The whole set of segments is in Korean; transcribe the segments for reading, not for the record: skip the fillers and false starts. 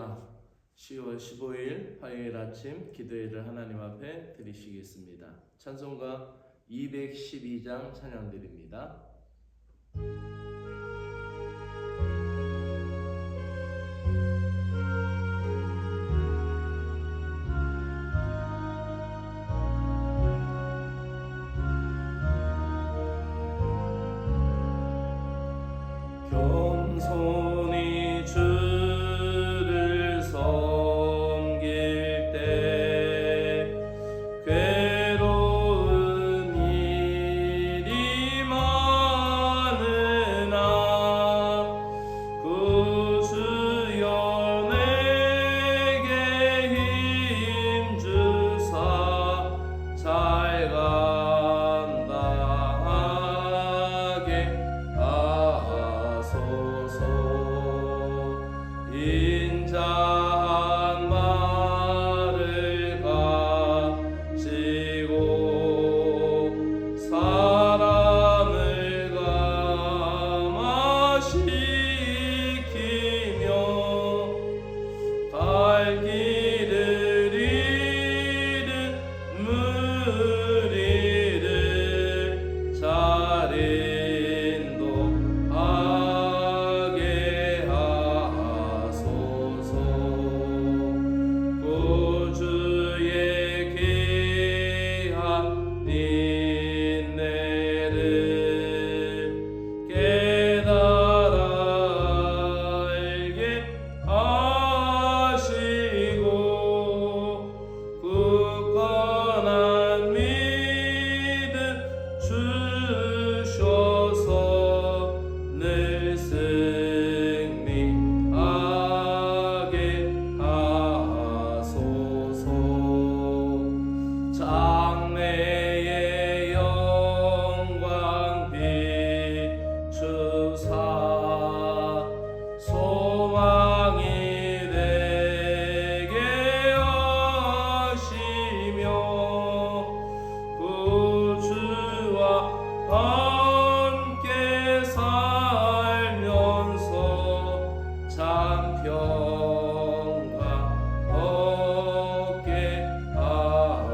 할렐루야. 10월 15일 화요일 아침 기도회를 하나님 앞에 드리시겠습니다. 찬송가 212장 찬양드립니다. 겸손히 주를 섬길 때 괴로운 일이 많으나 구주여 내게 힘주사 잘 감당하게 인자한 말을 가지고 사람을 감화시키며 갈 길을 잃은 무리를 잘 인도하게 구주의 귀한 인내를 깨달아 알게 하시고 굳건한 믿음 주셔서 늘 승리하게 장래의 영광 비추사 소망이 되게 하시며 구주와 함께 살면서 참 평강 얻게 아멘.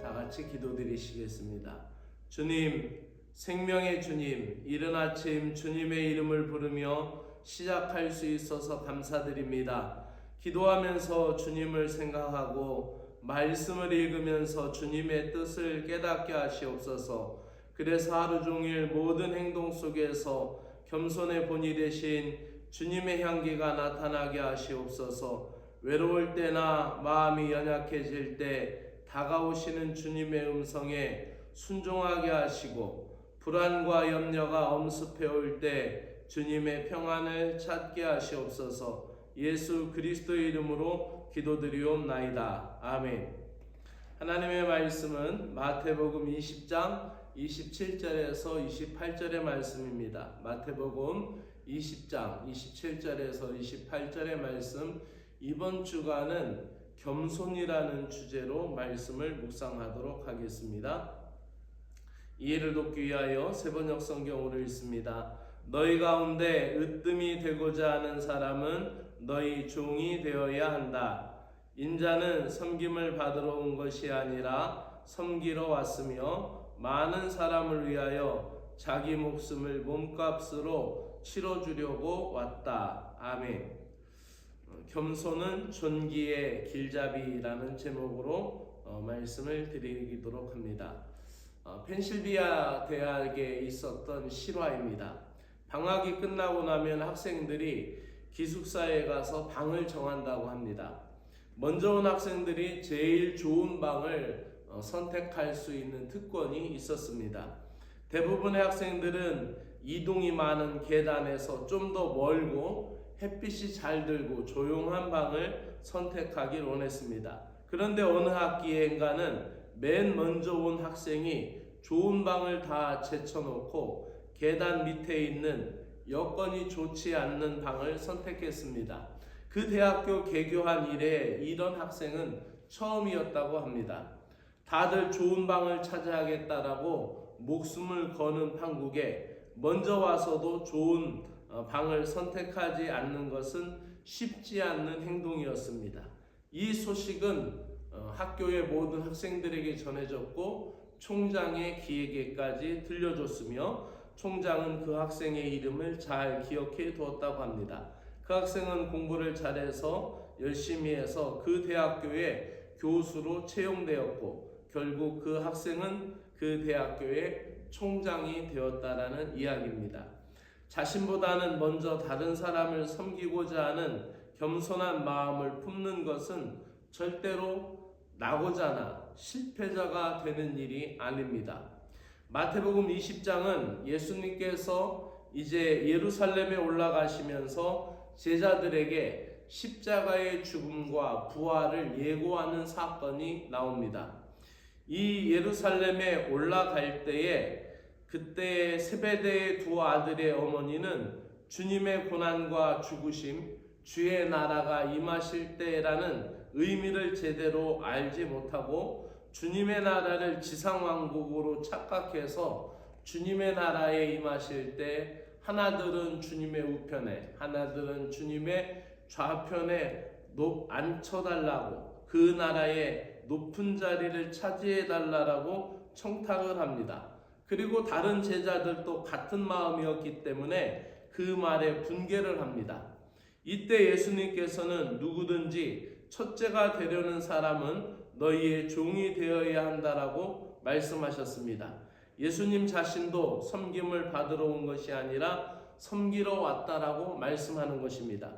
다 같이 기도드리시겠습니다. 주님, 생명의 주님, 이른 아침 주님의 이름을 부르며 시작할 수 있어서 감사드립니다. 기도하면서 주님을 생각하고 말씀을 읽으면서 주님의 뜻을 깨닫게 하시옵소서. 그래서 하루 종일 모든 행동 속에서 겸손의 본이 되신 주님의 향기가 나타나게 하시옵소서. 외로울 때나 마음이 연약해질 때 다가오시는 주님의 음성에 순종하게 하시고, 불안과 염려가 엄습해 올 때 주님의 평안을 찾게 하시옵소서. 예수 그리스도의 이름으로 기도드리옵나이다. 아멘. 하나님의 말씀은 마태복음 20장 27절에서 28절의 말씀입니다. 마태복음 20장 27절에서 28절의 말씀, 이번 주간은 겸손이라는 주제로 말씀을 묵상하도록 하겠습니다. 이해를 돕기 위하여 세번역 성경으로 읽습니다. 너희 가운데 으뜸이 되고자 하는 사람은 너희 종이 되어야 한다. 인자는 섬김을 받으러 온 것이 아니라 섬기러 왔으며 많은 사람을 위하여 자기 목숨을 몸값으로 치러주려고 왔다. 아멘. 겸손은 존귀의 길잡이라는 제목으로 말씀을 드리도록 합니다. 펜실비아 대학에 있었던 실화입니다. 방학이 끝나고 나면 학생들이 기숙사에 가서 방을 정한다고 합니다. 먼저 온 학생들이 제일 좋은 방을 선택할 수 있는 특권이 있었습니다. 대부분의 학생들은 이동이 많은 계단에서 좀 더 멀고 햇빛이 잘 들고 조용한 방을 선택하길 원했습니다. 그런데 어느 학기엔가는 맨 먼저 온 학생이 좋은 방을 다 제쳐놓고 계단 밑에 있는 여건이 좋지 않는 방을 선택했습니다. 그 대학교 개교한 이래 이런 학생은 처음이었다고 합니다. 다들 좋은 방을 찾아야겠다라고 목숨을 거는 판국에 먼저 와서도 좋은 방을 선택하지 않는 것은 쉽지 않는 행동이었습니다. 이 소식은 학교의 모든 학생들에게 전해졌고 총장의 귀에게까지 들려줬으며 총장은 그 학생의 이름을 잘 기억해 두었다고 합니다. 그 학생은 공부를 잘해서 열심히 해서 그 대학교의 교수로 채용되었고 결국 그 학생은 그 대학교의 총장이 되었다라는 이야기입니다. 자신보다는 먼저 다른 사람을 섬기고자 하는 겸손한 마음을 품는 것은 절대로 나고자나 실패자가 되는 일이 아닙니다. 마태복음 20장은 예수님께서 이제 예루살렘에 올라가시면서 제자들에게 십자가의 죽음과 부활을 예고하는 사건이 나옵니다. 이 예루살렘에 올라갈 때에 그때 세베대의 두 아들의 어머니는 주님의 고난과 죽으심, 주의 나라가 임하실 때라는 의미를 제대로 알지 못하고 주님의 나라를 지상왕국으로 착각해서 주님의 나라에 임하실 때 하나들은 주님의 우편에 하나들은 주님의 좌편에 앉혀달라고 그 나라의 높은 자리를 차지해달라고 청탁을 합니다. 그리고 다른 제자들도 같은 마음이었기 때문에 그 말에 분개를 합니다. 이때 예수님께서는 누구든지 첫째가 되려는 사람은 너희의 종이 되어야 한다라고 말씀하셨습니다. 예수님 자신도 섬김을 받으러 온 것이 아니라 섬기러 왔다라고 말씀하는 것입니다.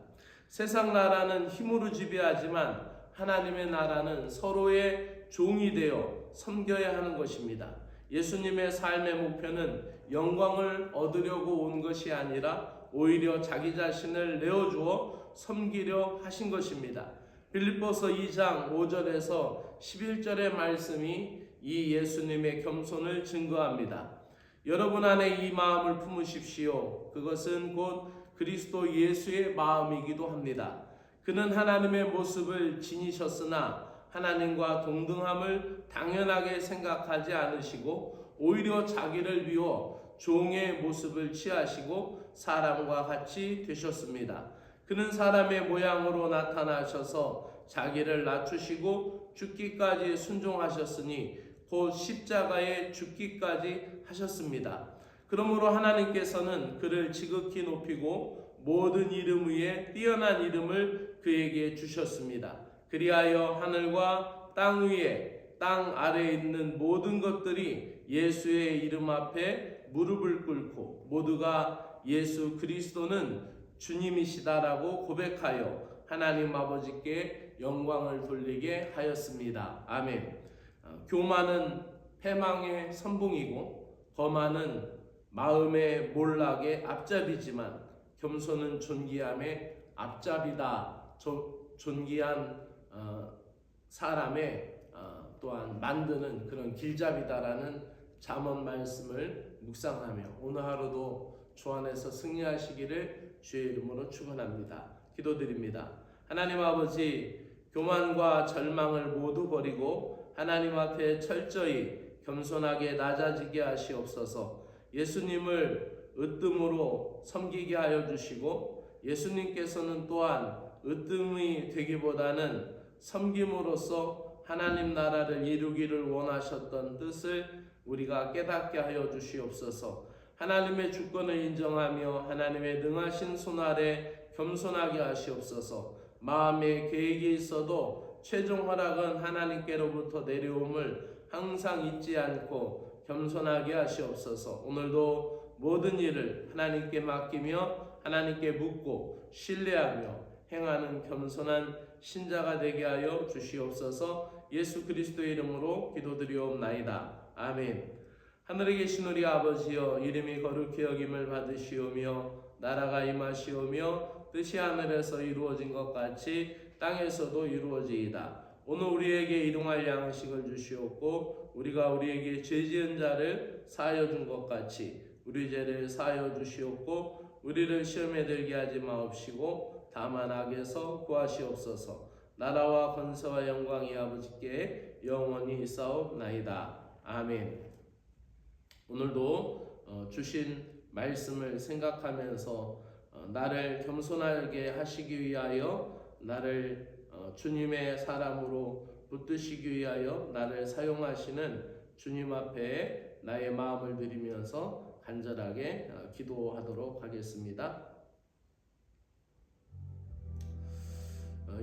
세상 나라는 힘으로 지배하지만 하나님의 나라는 서로의 종이 되어 섬겨야 하는 것입니다. 예수님의 삶의 목표는 영광을 얻으려고 온 것이 아니라 오히려 자기 자신을 내어주어 섬기려 하신 것입니다. 빌립보서 2장 5절에서 11절의 말씀이 이 예수님의 겸손을 증거합니다. 여러분 안에 이 마음을 품으십시오. 그것은 곧 그리스도 예수의 마음이기도 합니다. 그는 하나님의 모습을 지니셨으나 하나님과 동등함을 당연하게 생각하지 않으시고 오히려 자기를 비워 종의 모습을 취하시고 사람과 같이 되셨습니다. 그는 사람의 모양으로 나타나셔서 자기를 낮추시고 죽기까지 순종하셨으니 곧 십자가에 죽기까지 하셨습니다. 그러므로 하나님께서는 그를 지극히 높이고 모든 이름 위에 뛰어난 이름을 그에게 주셨습니다. 그리하여 하늘과 땅 위에 땅 아래에 있는 모든 것들이 예수의 이름 앞에 무릎을 꿇고 모두가 예수 그리스도는 주님이시다라고 고백하여 하나님 아버지께 영광을 돌리게 하였습니다. 아멘. 교만은 패망의 선봉이고 거만은 마음의 몰락의 앞잡이지만 겸손은 존귀함의 앞잡이다. 존귀한 사람의 또한 만드는 그런 길잡이다라는 잠언 말씀을 묵상하며 오늘 하루도 주 안에서 승리하시기를 주의 이름으로 축원합니다. 기도드립니다. 하나님 아버지, 교만과 절망을 모두 버리고 하나님 앞에 철저히 겸손하게 낮아지게 하시옵소서. 예수님을 으뜸으로 섬기게 하여 주시고 예수님께서는 또한 으뜸이 되기보다는 섬김으로써 하나님 나라를 이루기를 원하셨던 뜻을 우리가 깨닫게 하여 주시옵소서. 하나님의 주권을 인정하며 하나님의 능하신 손 아래 겸손하게 하시옵소서. 마음에 계획이 있어도 최종 허락은 하나님께로부터 내려옴을 항상 잊지 않고 겸손하게 하시옵소서. 오늘도 모든 일을 하나님께 맡기며 하나님께 묻고 신뢰하며 행하는 겸손한 신자가 되게 하여 주시옵소서. 예수 그리스도의 이름으로 기도드리옵나이다. 아멘. 하늘에 계신 우리 아버지여, 이름이 거룩히 여김을 받으시오며 나라가 임하시오며 뜻이 하늘에서 이루어진 것 같이 땅에서도 이루어지이다. 오늘 우리에게 일용할 양식을 주시옵고 우리가 우리에게 죄지은 자를 사하여 준 것 같이 우리 죄를 사하여 주시옵고 우리를 시험에 들게 하지 마옵시고 다만 악에서 구하시옵소서. 나라와 권세와 영광이 아버지께 영원히 있사옵나이다. 아멘. 오늘도 주신 말씀을 생각하면서 나를 겸손하게 하시기 위하여 나를 주님의 사람으로 붙드시기 위하여 나를 사용하시는 주님 앞에 나의 마음을 드리면서 간절하게 기도하도록 하겠습니다.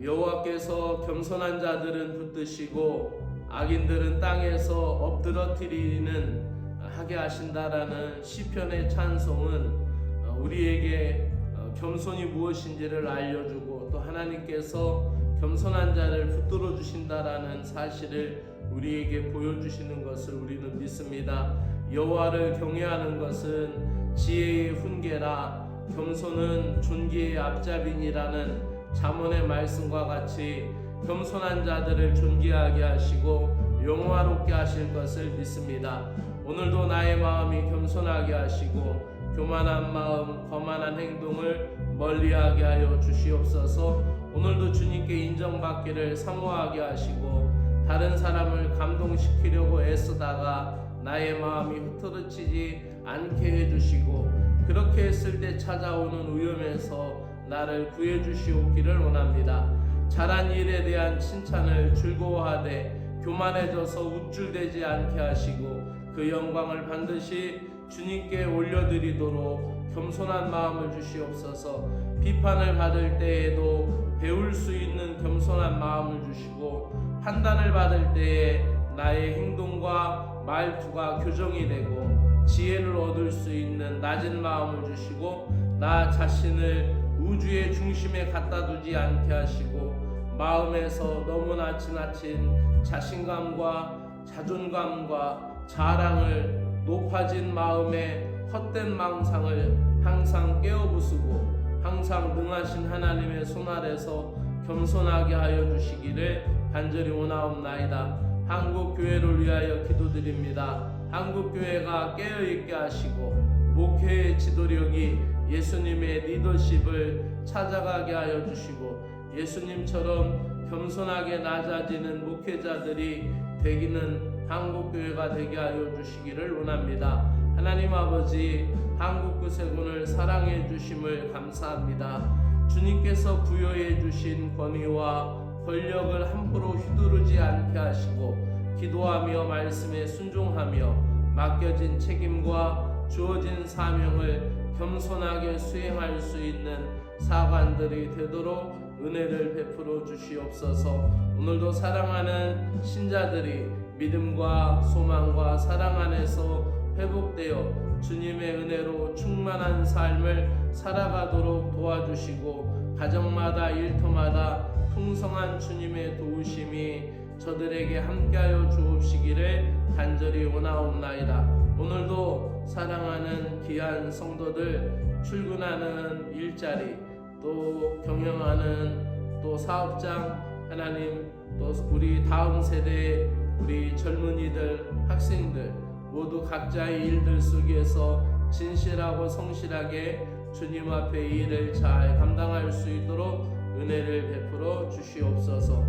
여호와께서 겸손한 자들은 붙드시고 악인들은 땅에서 엎드러뜨리는 하게 하신다라는 시편의 찬송은 우리에게 겸손이 무엇인지를 알려주고 또 하나님께서 겸손한 자를 붙들어 주신다라는 사실을 우리에게 보여주시는 것을 우리는 믿습니다. 여호와를 경외하는 것은 지혜의 훈계라 겸손은 존귀의 앞잡이니라는 잠언의 말씀과 같이 겸손한 자들을 존귀하게 하시고 영화롭게 하실 것을 믿습니다. 오늘도 나의 마음이 겸손하게 하시고 교만한 마음, 거만한 행동을 멀리하게 하여 주시옵소서. 오늘도 주님께 인정받기를 사모하게 하시고 다른 사람을 감동시키려고 애쓰다가 나의 마음이 흐트러지지 않게 해주시고 그렇게 했을 때 찾아오는 위험에서 나를 구해 주시옵기를 원합니다. 잘한 일에 대한 칭찬을 즐거워하되 교만해져서 우쭐대지 않게 하시고 그 영광을 반드시 주님께 올려드리도록 겸손한 마음을 주시옵소서. 비판을 받을 때에도 배울 수 있는 겸손한 마음을 주시고 판단을 받을 때에 나의 행동과 말투가 교정이 되고 지혜를 얻을 수 있는 낮은 마음을 주시고 나 자신을 우주의 중심에 갖다 두지 않게 하시고 마음에서 너무나 지나친 자신감과 자존감과 자랑을 높아진 마음의 헛된 망상을 항상 깨어부수고 항상 능하신 하나님의 손 아래서 겸손하게 하여 주시기를 간절히 원하옵나이다. 한국교회를 위하여 기도드립니다. 한국교회가 깨어있게 하시고 목회의 지도력이 예수님의 리더십을 찾아가게 하여 주시고 예수님처럼 겸손하게 낮아지는 목회자들이 되기는 한국교회가 되게 하여 주시기를 원합니다. 하나님 아버지, 한국구세군을 사랑해 주심을 감사합니다. 주님께서 부여해 주신 권위와 권력을 함부로 휘두르지 않게 하시고 기도하며 말씀에 순종하며 맡겨진 책임과 주어진 사명을 겸손하게 수행할 수 있는 사관들이 되도록 은혜를 베풀어 주시옵소서. 오늘도 사랑하는 신자들이 믿음과 소망과 사랑 안에서 회복되어 주님의 은혜로 충만한 삶을 살아가도록 도와주시고 가정마다 일터마다 풍성한 주님의 도우심이 저들에게 함께하여 주옵시기를 간절히 원하옵나이다. 오늘도 사랑하는 귀한 성도들 출근하는 일자리 또 경영하는 또 사업장 하나님 또 우리 다음 세대 우리 젊은이들 학생들 모두 각자의 일들 속에서 진실하고 성실하게 주님 앞에 일을 잘 감당할 수 있도록 은혜를 베풀어 주시옵소서.